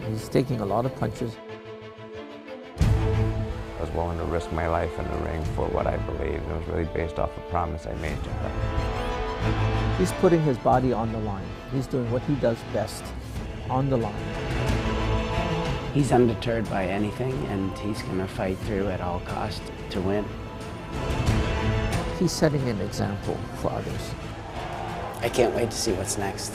He's taking a lot of punches. I was willing to risk my life in the ring for what I believed, and it was really based off a promise I made to her. He's putting his body on the line. He's doing what he does best, on the line. He's undeterred by anything, and he's going to fight through at all costs to win. He's setting an example for others. I can't wait to see what's next.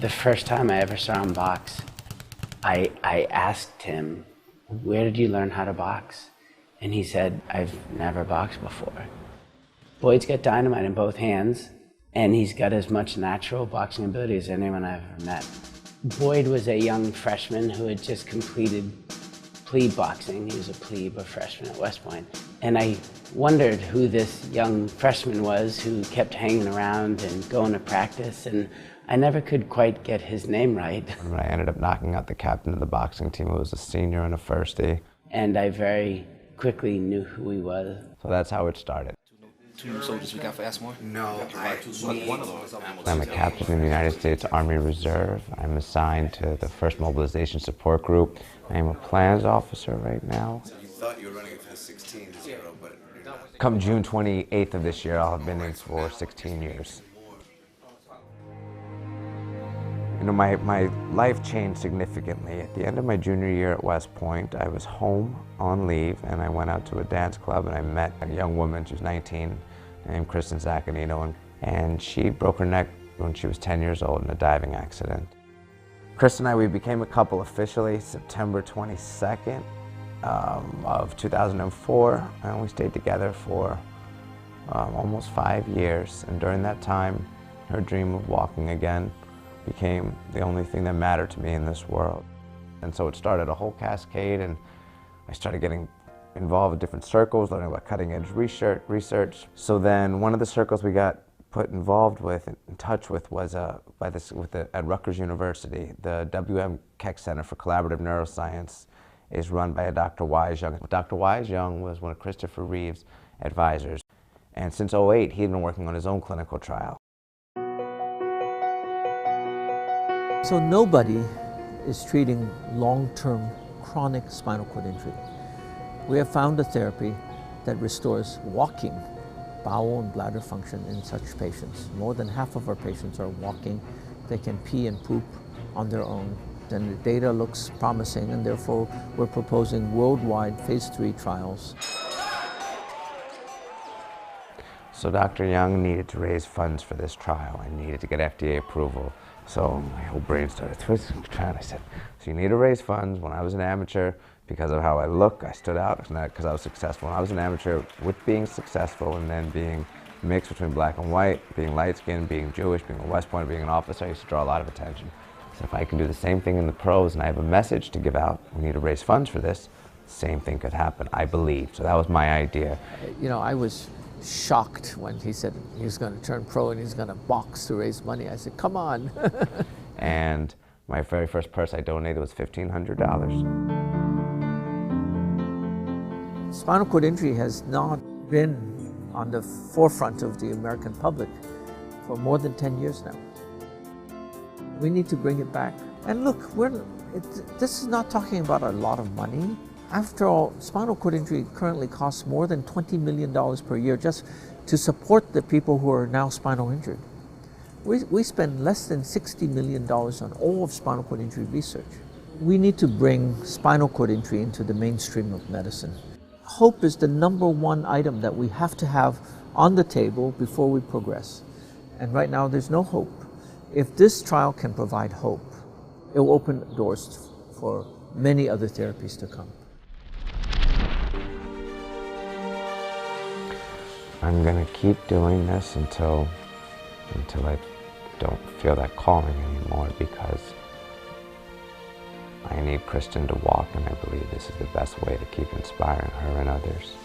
The first time I ever saw him box, I asked him, "Where did you learn how to box?" And he said, "I've never boxed before." Boyd's got dynamite in both hands, and he's got as much natural boxing ability as anyone I've ever met. Boyd was a young freshman who had just completed plebe boxing. He was a plebe, a freshman at West Point. And I wondered who this young freshman was who kept hanging around and going to practice, and I never could quite get his name right. When I ended up knocking out the captain of the boxing team, who was a senior and a firstie. And I very quickly knew who he was. So that's how it started. Two new soldiers we got for Asmore? No, one of those. I'm a captain in the United States Army Reserve. I'm assigned to the 1st Mobilization Support Group. I am a plans officer right now. So you thought you were running it for the 16 0, but you're not. Come June 28th of this year, I'll have been in for 16 years. You know, my life changed significantly. At the end of my junior year at West Point, I was home on leave, and I went out to a dance club, and I met a young woman, she was 19, named Kristen Zaccanino, and she broke her neck when she was 10 years old in a diving accident. Kristen and I, we became a couple officially September 22nd of 2004, and we stayed together for almost 5 years, and during that time, her dream of walking again became the only thing that mattered to me in this world. And so it started a whole cascade, and I started getting involved with different circles, learning about cutting-edge research. So then one of the circles we got put involved with, in touch with, was at Rutgers University. The W.M. Keck Center for Collaborative Neuroscience is run by a Dr. Wise Young. Dr. Wise Young was one of Christopher Reeve's advisors. And since '08, he had been working on his own clinical trial. So nobody is treating long-term chronic spinal cord injury. We have found a therapy that restores walking, bowel and bladder function in such patients. More than half of our patients are walking. They can pee and poop on their own. And the data looks promising, and therefore we're proposing worldwide phase 3 trials. So Dr. Young needed to raise funds for this trial. I needed to get FDA approval. So my whole brain started twisting. I said, so you need to raise funds. When I was an amateur, because of how I look, I stood out because I was successful. When I was an amateur, with being successful and then being mixed between black and white, being light-skinned, being Jewish, being a West Pointer, being an officer, I used to draw a lot of attention. So if I can do the same thing in the pros and I have a message to give out, we need to raise funds for this, same thing could happen, I believe. So that was my idea. You know, I was shocked when he said he was going to turn pro and he's going to box to raise money. I said, come on. And my very first purse I donated was $1,500. Spinal cord injury has not been on the forefront of the American public for more than 10 years now. We need to bring it back. And look, this is not talking about a lot of money. After all, spinal cord injury currently costs more than $20 million per year just to support the people who are now spinal injured. We spend less than $60 million on all of spinal cord injury research. We need to bring spinal cord injury into the mainstream of medicine. Hope is the #1 item that we have to have on the table before we progress. And right now there's no hope. If this trial can provide hope, it will open doors for many other therapies to come. I'm gonna keep doing this until I don't feel that calling anymore, because I need Kristen to walk, and I believe this is the best way to keep inspiring her and others.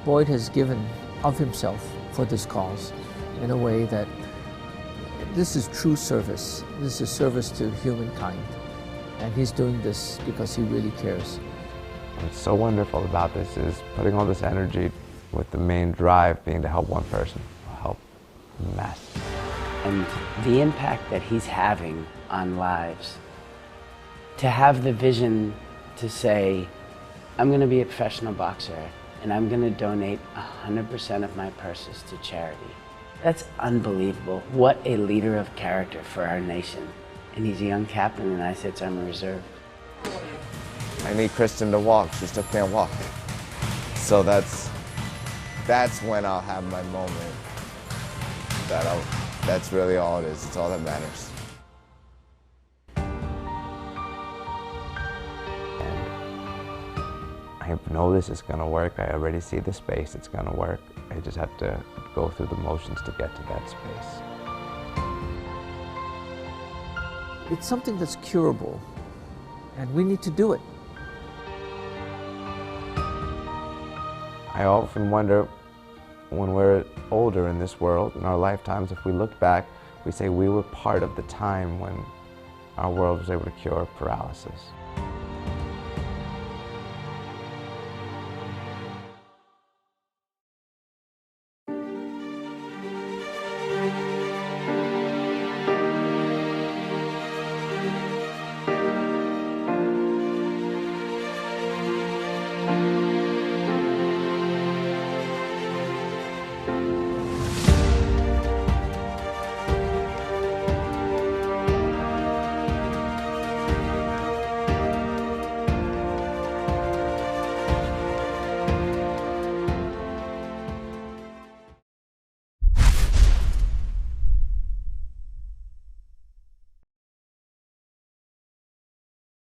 Boyd has given of himself for this cause in a way that This is true service. This is service to humankind. And he's doing this because he really cares. What's so wonderful about this is putting all this energy with the main drive being to help one person, help masses. And the impact that he's having on lives, to have the vision to say, I'm going to be a professional boxer and I'm going to donate 100% of my purses to charity. That's unbelievable. What a leader of character for our nation. And he's a young captain and I said, I'm a reserve. I need Kristen to walk. She still can't walk. So that's when I'll have my moment. That's really all it is. It's all that matters. I know this is going to work. I already see the space. It's going to work. I just have to go through the motions to get to that space. It's something that's curable, and we need to do it. I often wonder, when we're older in this world, in our lifetimes, if we look back, we say we were part of the time when our world was able to cure paralysis.